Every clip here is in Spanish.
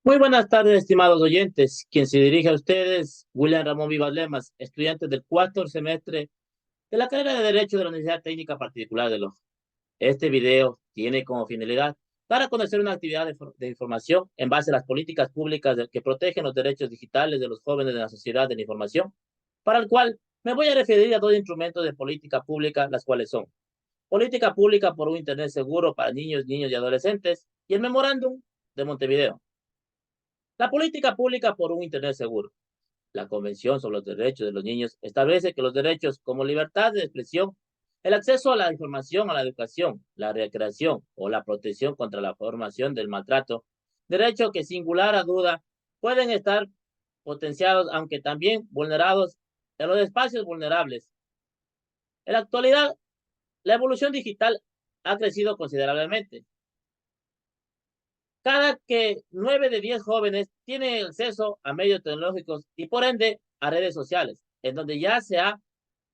Muy buenas tardes, estimados oyentes. Quien se dirige a ustedes, William Ramón Vivas Lemas, estudiante del cuarto semestre de la carrera de Derecho de la Universidad Técnica Particular de Loja. Este video tiene como finalidad dar a conocer una actividad de información en base a las políticas públicas que protegen los derechos digitales de los jóvenes de la sociedad de la información, para el cual me voy a referir a dos instrumentos de política pública, las cuales son Política Pública por un Internet Seguro para niños y adolescentes y el Memorándum de Montevideo. La política pública por un Internet seguro. La Convención sobre los Derechos de los Niños establece que los derechos como libertad de expresión, el acceso a la información, a la educación, la recreación o la protección contra la formación del maltrato, derecho que sin lugar a duda pueden estar potenciados, aunque también vulnerados en los espacios vulnerables. En la actualidad, la evolución digital ha crecido considerablemente. Cada que 9 de 10 jóvenes tienen acceso a medios tecnológicos y por ende a redes sociales, en donde ya sea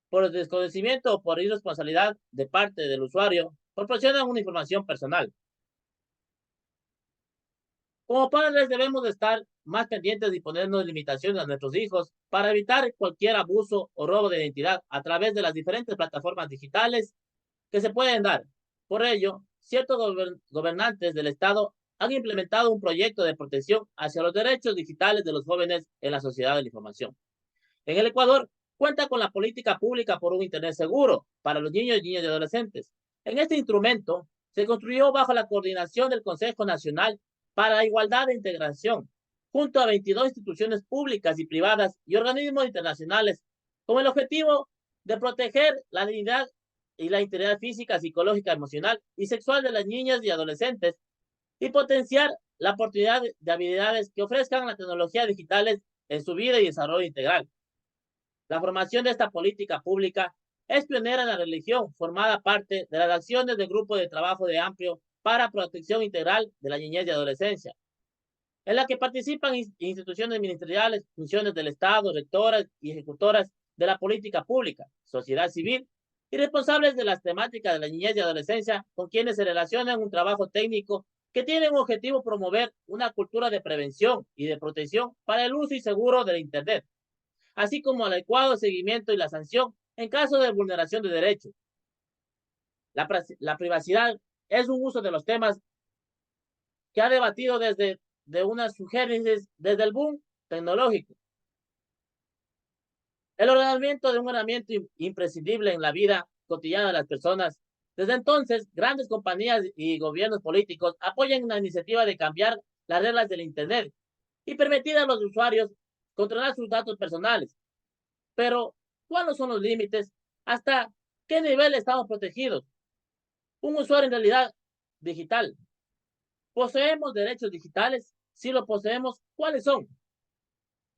por desconocimiento o por irresponsabilidad de parte del usuario, proporcionan una información personal. Como padres debemos de estar más pendientes y ponernos limitaciones a nuestros hijos para evitar cualquier abuso o robo de identidad a través de las diferentes plataformas digitales que se pueden dar. Por ello, ciertos gobernantes del Estado han implementado un proyecto de protección hacia los derechos digitales de los jóvenes en la sociedad de la información. En el Ecuador, cuenta con la política pública por un Internet seguro para los niños y adolescentes. En este instrumento se construyó bajo la coordinación del Consejo Nacional para la Igualdad e Integración, junto a 22 instituciones públicas y privadas y organismos internacionales, con el objetivo de proteger la dignidad y la integridad física, psicológica, emocional y sexual de las niñas y adolescentes y potenciar la oportunidad de habilidades que ofrezcan las tecnologías digitales en su vida y desarrollo integral. La formación de esta política pública es pionera en la religión, formada parte de las acciones del Grupo de Trabajo de Amplio para Protección Integral de la Niñez y Adolescencia, en la que participan instituciones ministeriales, funciones del Estado, rectoras y ejecutoras de la política pública, sociedad civil y responsables de las temáticas de la niñez y adolescencia, con quienes se relacionan un trabajo técnico que tiene un objetivo promover una cultura de prevención y de protección para el uso y seguro del Internet, así como el adecuado seguimiento y la sanción en caso de vulneración de derechos. La privacidad es un uso de los temas que ha debatido desde de unas sugerencias desde el boom tecnológico. El ordenamiento de un ordenamiento imprescindible en la vida cotidiana de las personas. Desde entonces, grandes compañías y gobiernos políticos apoyan la iniciativa de cambiar las reglas del Internet y permitir a los usuarios controlar sus datos personales. Pero, ¿cuáles son los límites? ¿Hasta qué nivel estamos protegidos? Un usuario en realidad digital. ¿Poseemos derechos digitales? Si lo poseemos, ¿cuáles son?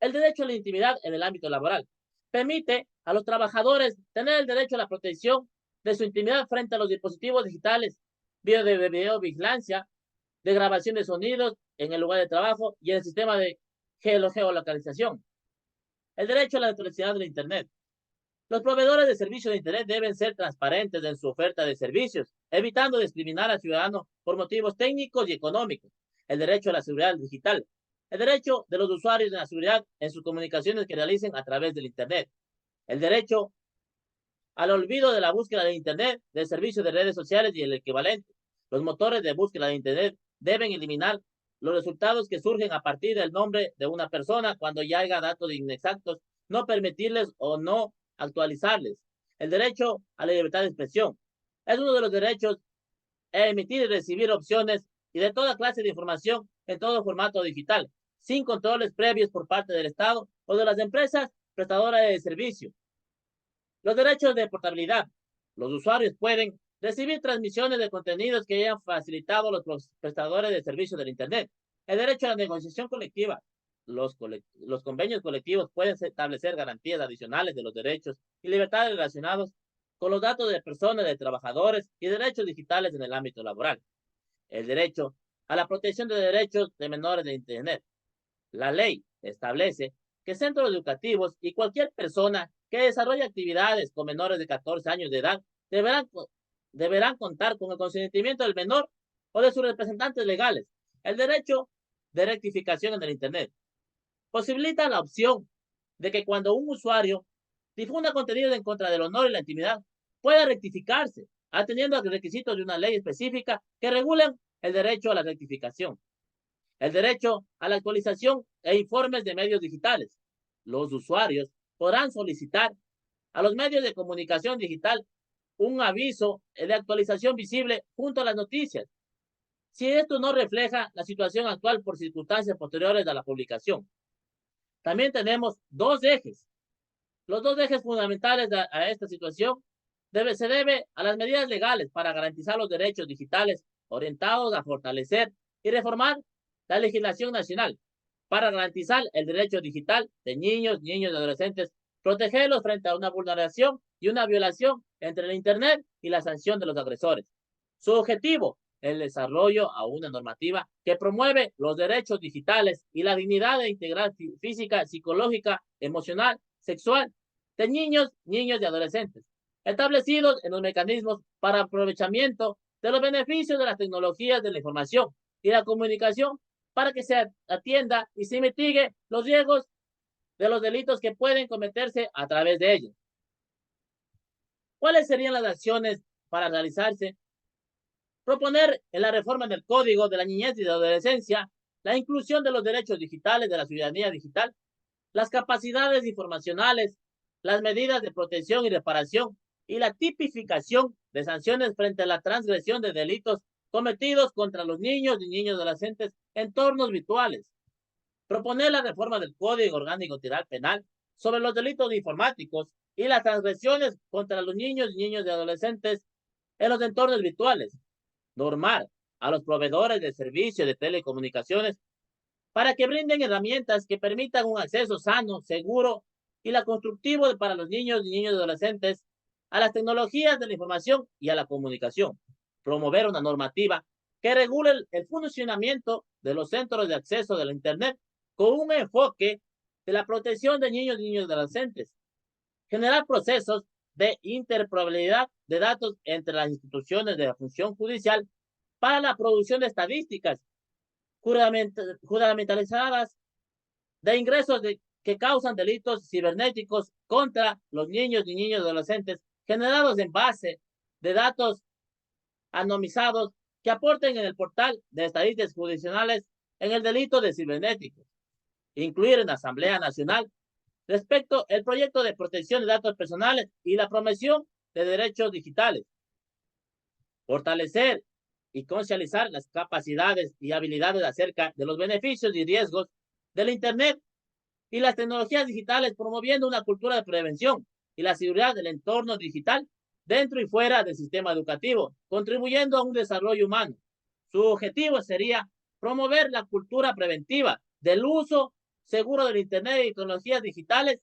El derecho a la intimidad en el ámbito laboral. Permite a los trabajadores tener el derecho a la protección de su intimidad frente a los dispositivos digitales, de videovigilancia, de grabación de sonidos en el lugar de trabajo y en el sistema de geolocalización. El derecho a la neutralidad de Internet. Los proveedores de servicios de Internet deben ser transparentes en su oferta de servicios, evitando discriminar al ciudadano por motivos técnicos y económicos. El derecho a la seguridad digital. El derecho de los usuarios a la seguridad en sus comunicaciones que realicen a través del Internet. El derecho al olvido de la búsqueda de Internet, del servicio de redes sociales y el equivalente. Los motores de búsqueda de Internet deben eliminar los resultados que surgen a partir del nombre de una persona cuando ya haya datos inexactos, no permitirles o no actualizarles. El derecho a la libertad de expresión es uno de los derechos a emitir y recibir opciones y de toda clase de información en todo formato digital, sin controles previos por parte del Estado o de las empresas prestadoras de servicio. Los derechos de portabilidad. Los usuarios pueden recibir transmisiones de contenidos que hayan facilitado los prestadores de servicios del Internet. El derecho a la negociación colectiva. Los convenios colectivos pueden establecer garantías adicionales de los derechos y libertades relacionados con los datos de personas, de trabajadores y derechos digitales en el ámbito laboral. El derecho a la protección de derechos de menores de Internet. La ley establece que centros educativos y cualquier persona que desarrolle actividades con menores de 14 años de edad deberán, deberán contar con el consentimiento del menor o de sus representantes legales. El derecho de rectificación en el Internet. Posibilita la opción de que cuando un usuario difunda contenido en contra del honor y la intimidad, pueda rectificarse, atendiendo a los requisitos de una ley específica que regulen el derecho a la rectificación, el derecho a la actualización e informes de medios digitales. Los usuarios podrán solicitar a los medios de comunicación digital un aviso de actualización visible junto a las noticias, si esto no refleja la situación actual por circunstancias posteriores a la publicación. También tenemos dos ejes. Los dos ejes fundamentales a esta situación se debe a las medidas legales para garantizar los derechos digitales orientados a fortalecer y reformar la legislación nacional para garantizar el derecho digital de niños, niños y adolescentes, protegerlos frente a una vulneración y una violación entre el Internet y la sanción de los agresores. Su objetivo, el desarrollo a una normativa que promueve los derechos digitales y la dignidad e integridad física, psicológica, emocional, sexual de niños, niños y adolescentes, establecidos en los mecanismos para aprovechamiento de los beneficios de las tecnologías de la información y la comunicación para que se atienda y se mitigue los riesgos de los delitos que pueden cometerse a través de ellos. ¿Cuáles serían las acciones para realizarse? Proponer en la reforma del Código de la Niñez y de la Adolescencia la inclusión de los derechos digitales de la ciudadanía digital, las capacidades informacionales, las medidas de protección y reparación y la tipificación de sanciones frente a la transgresión de delitos cometidos contra los niños y niños adolescentes en entornos virtuales. Proponer la reforma del Código Orgánico Integral Penal sobre los delitos informáticos y las transgresiones contra los niños y niños y adolescentes en los entornos virtuales. Normar a los proveedores de servicios de telecomunicaciones para que brinden herramientas que permitan un acceso sano, seguro y la constructivo para los niños y niños y adolescentes a las tecnologías de la información y a la comunicación. Promover una normativa que regule el funcionamiento de los centros de acceso de la Internet con un enfoque de la protección de niños y niños y adolescentes. Generar procesos de interoperabilidad de datos entre las instituciones de la función judicial para la producción de estadísticas juramentalizadas de ingresos que causan delitos cibernéticos contra los niños y niños y adolescentes generados en base de datos anonimizados que aporten en el portal de estadísticas judiciales en el delito de cibernéticos. Incluir en la Asamblea Nacional respecto al proyecto de protección de datos personales y la promoción de derechos digitales. Fortalecer y concientizar las capacidades y habilidades acerca de los beneficios y riesgos del Internet y las tecnologías digitales, promoviendo una cultura de prevención y la seguridad del entorno digital dentro y fuera del sistema educativo, contribuyendo a un desarrollo humano. Su objetivo sería promover la cultura preventiva del uso seguro del Internet y tecnologías digitales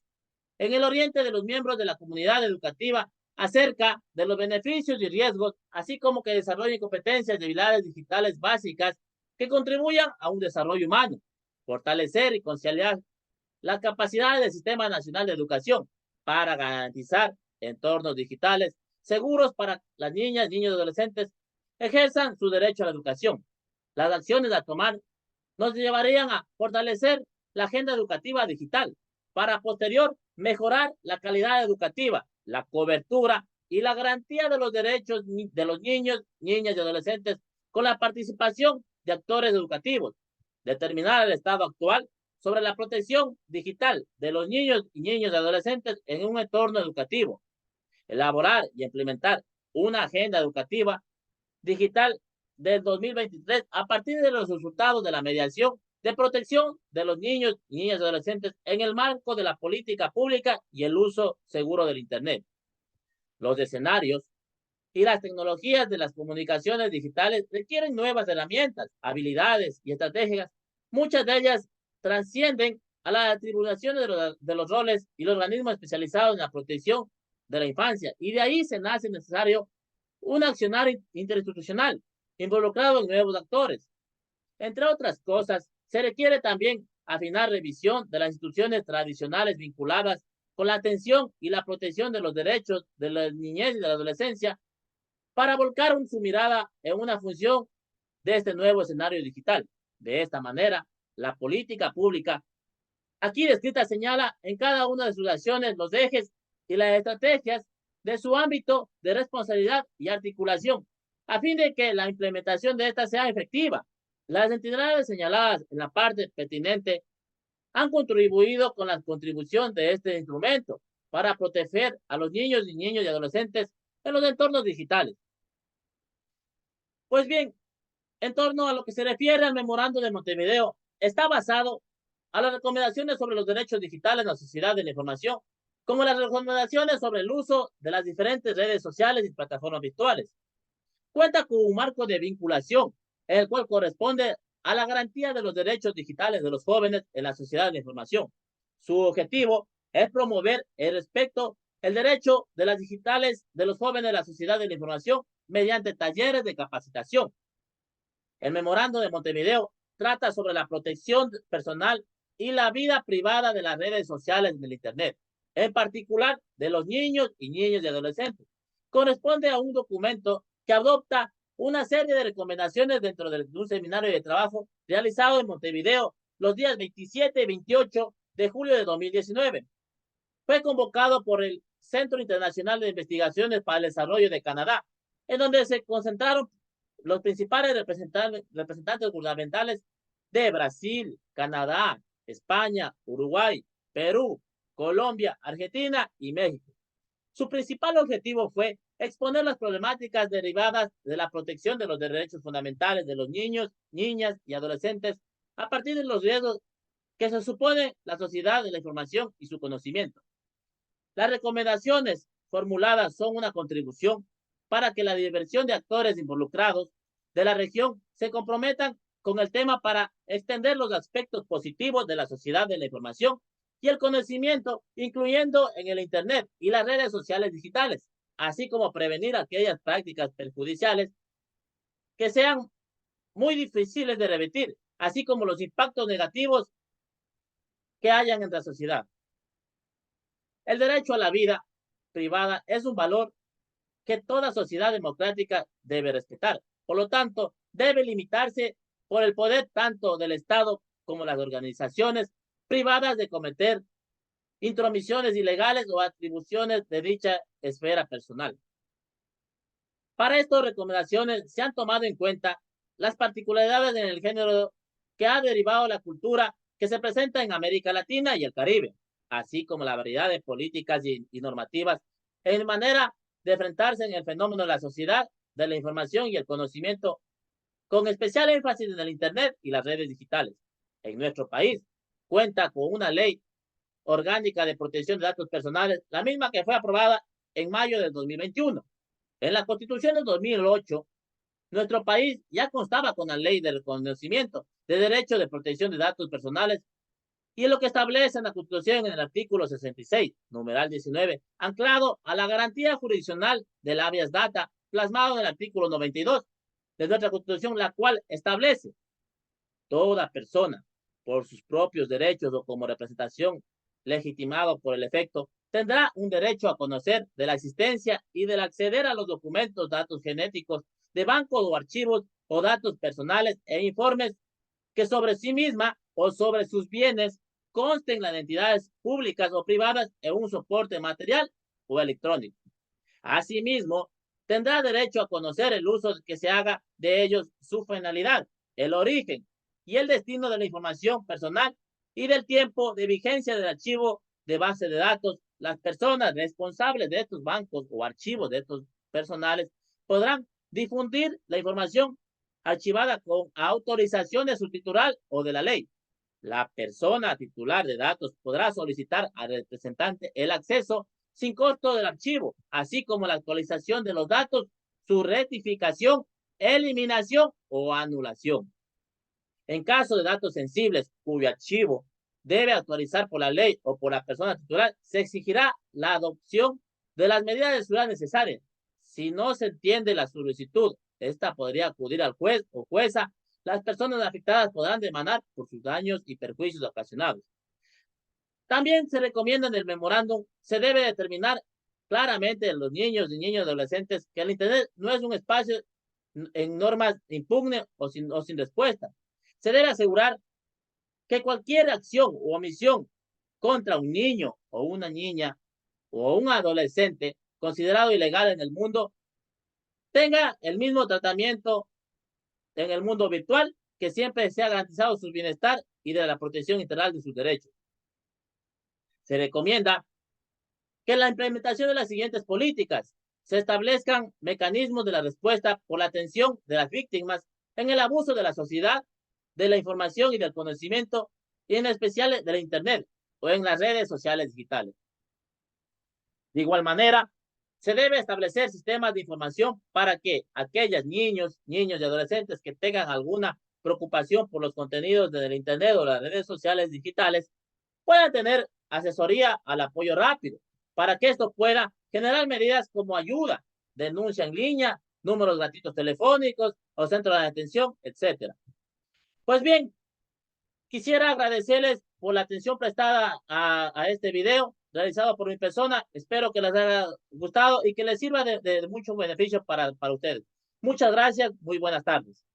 en el oriente de los miembros de la comunidad educativa acerca de los beneficios y riesgos, así como que desarrollen competencias de habilidades digitales básicas que contribuyan a un desarrollo humano, fortalecer y conciliar las capacidades del Sistema Nacional de Educación para garantizar entornos digitales seguros para las niñas, niños y adolescentes ejerzan su derecho a la educación. Las acciones a tomar nos llevarían a fortalecer la agenda educativa digital para posterior mejorar la calidad educativa, la cobertura y la garantía de los derechos de los niños, niñas y adolescentes con la participación de actores educativos, determinar el estado actual sobre la protección digital de los niños y niños y adolescentes en un entorno educativo, elaborar y implementar una agenda educativa digital del 2023 a partir de los resultados de la mediación de protección de los niños y niñas y adolescentes en el marco de la política pública y el uso seguro del Internet. Los escenarios y las tecnologías de las comunicaciones digitales requieren nuevas herramientas, habilidades y estrategias. Muchas de ellas trascienden a las atribuciones de los roles y los organismos especializados en la protección de la infancia. Y de ahí se nace necesario un accionar interinstitucional involucrado en nuevos actores. Entre otras cosas, se requiere también afinar revisión de las instituciones tradicionales vinculadas con la atención y la protección de los derechos de la niñez y de la adolescencia para volcar su mirada en una función de este nuevo escenario digital. De esta manera, la política pública aquí descrita señala en cada una de sus acciones los ejes y las estrategias de su ámbito de responsabilidad y articulación, a fin de que la implementación de esta sea efectiva. Las entidades señaladas en la parte pertinente han contribuido con la contribución de este instrumento para proteger a los niños y adolescentes en los entornos digitales. Pues bien, en torno a lo que se refiere al memorando de Montevideo, está basado a las recomendaciones sobre los derechos digitales en la sociedad de la información, como las recomendaciones sobre el uso de las diferentes redes sociales y plataformas virtuales. Cuenta con un marco de vinculación, el cual corresponde a la garantía de los derechos digitales de los jóvenes en la sociedad de la información. Su objetivo es promover el respeto, el derecho de las digitales de los jóvenes de la sociedad de la información mediante talleres de capacitación. El memorando de Montevideo trata sobre la protección personal y la vida privada de las redes sociales del Internet, en particular de los niños y adolescentes. Corresponde a un documento que adopta una serie de recomendaciones dentro de un seminario de trabajo realizado en Montevideo los días 27 y 28 de julio de 2019. Fue convocado por el Centro Internacional de Investigaciones para el Desarrollo de Canadá, en donde se concentraron los principales representantes gubernamentales de Brasil, Canadá, España, Uruguay, Perú, Colombia, Argentina y México. Su principal objetivo fue exponer las problemáticas derivadas de la protección de los derechos fundamentales de los niños, niñas y adolescentes a partir de los riesgos que se supone la sociedad de la información y su conocimiento. Las recomendaciones formuladas son una contribución para que la diversión de actores involucrados de la región se comprometan con el tema para extender los aspectos positivos de la sociedad de la información y el conocimiento, incluyendo en el Internet y las redes sociales digitales, así como prevenir aquellas prácticas perjudiciales que sean muy difíciles de revertir, así como los impactos negativos que hayan en la sociedad. El derecho a la vida privada es un valor que toda sociedad democrática debe respetar. Por lo tanto, debe limitarse por el poder tanto del Estado como las organizaciones privadas de cometer intromisiones ilegales o atribuciones de dicha esfera personal. Para estas recomendaciones se han tomado en cuenta las particularidades en el género que ha derivado la cultura que se presenta en América Latina y el Caribe, así como la variedad de políticas y normativas en manera de enfrentarse en el fenómeno de la sociedad, de la información y el conocimiento, con especial énfasis en el Internet y las redes digitales. En nuestro país cuenta con una ley orgánica de protección de datos personales, la misma que fue aprobada en mayo del 2021. En la Constitución del 2008, nuestro país ya constaba con la ley de reconocimiento de derecho de protección de datos personales y lo que establece en la Constitución en el artículo 66, numeral 19, anclado a la garantía jurisdiccional del habeas data, plasmado en el artículo 92 de nuestra Constitución, la cual establece toda persona, por sus propios derechos o como representación legitimado por el efecto, tendrá un derecho a conocer de la existencia y del acceder a los documentos, datos genéticos de bancos o archivos o datos personales e informes que sobre sí misma o sobre sus bienes consten las entidades públicas o privadas en un soporte material o electrónico. Asimismo, tendrá derecho a conocer el uso que se haga de ellos, su finalidad, el origen y el destino de la información personal y del tiempo de vigencia del archivo de base de datos. Las personas responsables de estos bancos o archivos de estos personales podrán difundir la información archivada con autorización de su titular o de la ley. La persona titular de datos podrá solicitar al representante el acceso sin costo del archivo, así como la actualización de los datos, su rectificación, eliminación o anulación. En caso de datos sensibles cuyo archivo debe actualizar por la ley o por la persona titular, se exigirá la adopción de las medidas de seguridad necesarias. Si no se entiende la solicitud, esta podría acudir al juez o jueza. Las personas afectadas podrán demandar por sus daños y perjuicios ocasionados. También se recomienda en el memorándum, se debe determinar claramente en los niños y adolescentes que el Internet no es un espacio en normas impugne o sin respuesta. Se debe asegurar que cualquier acción o omisión contra un niño o una niña o un adolescente considerado ilegal en el mundo tenga el mismo tratamiento en el mundo virtual, que siempre sea garantizado su bienestar y de la protección integral de sus derechos. Se recomienda que la implementación de las siguientes políticas se establezcan mecanismos de la respuesta por la atención de las víctimas en el abuso de la sociedad, de la información y del conocimiento, y en especial de la Internet o en las redes sociales digitales. De igual manera, se debe establecer sistemas de información para que aquellos niños y adolescentes que tengan alguna preocupación por los contenidos del Internet o las redes sociales digitales puedan tener asesoría al apoyo rápido, para que esto pueda generar medidas como ayuda, denuncia en línea, números gratuitos telefónicos o centros de atención, etcétera. Pues bien, quisiera agradecerles por la atención prestada a este video realizado por mi persona. Espero que les haya gustado y que les sirva de mucho beneficio para ustedes. Muchas gracias. Muy buenas tardes.